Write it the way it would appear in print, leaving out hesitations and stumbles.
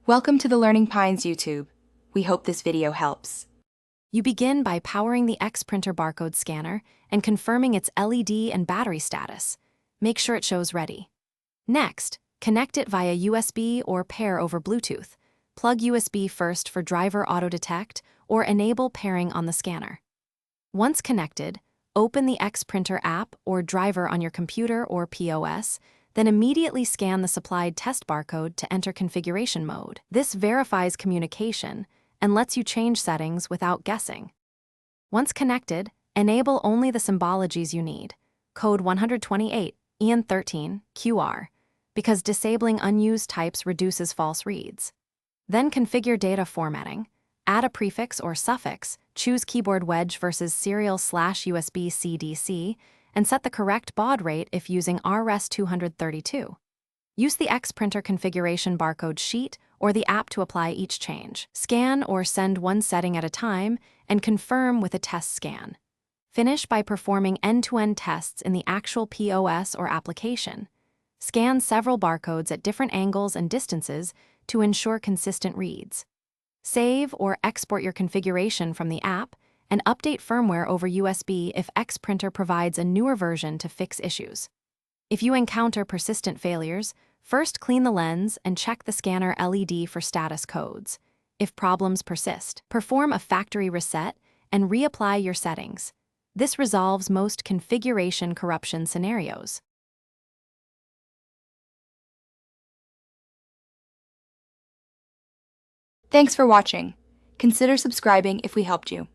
Welcome to the Learning Pines YouTube. We hope this video helps. You begin by powering the Xprinter Barcode Scanner and confirming its LED and battery status. Make sure it shows ready. Next, connect it via USB or pair over Bluetooth. Plug USB first for driver auto detect or enable pairing on the scanner. Once connected, open the Xprinter app or driver on your computer or POS, then immediately scan the supplied test barcode to enter configuration mode. This verifies communication and lets you change settings without guessing. Once connected, enable only the symbologies you need, code 128, EN13, QR, because disabling unused types reduces false reads. Then configure data formatting, add a prefix or suffix, choose keyboard wedge versus serial/USB CDC, and set the correct baud rate if using RS-232. Use the Xprinter configuration barcode sheet or the app to apply each change. Scan or send one setting at a time and confirm with a test scan. Finish by performing end-to-end tests in the actual POS or application. Scan several barcodes at different angles and distances to ensure consistent reads. Save or export your configuration from the app and update firmware over USB if Xprinter provides a newer version to fix issues. If you encounter persistent failures, first clean the lens and check the scanner LED for status codes. If problems persist, perform a factory reset and reapply your settings. This resolves most configuration corruption scenarios. Thanks for watching. Consider subscribing if we helped you.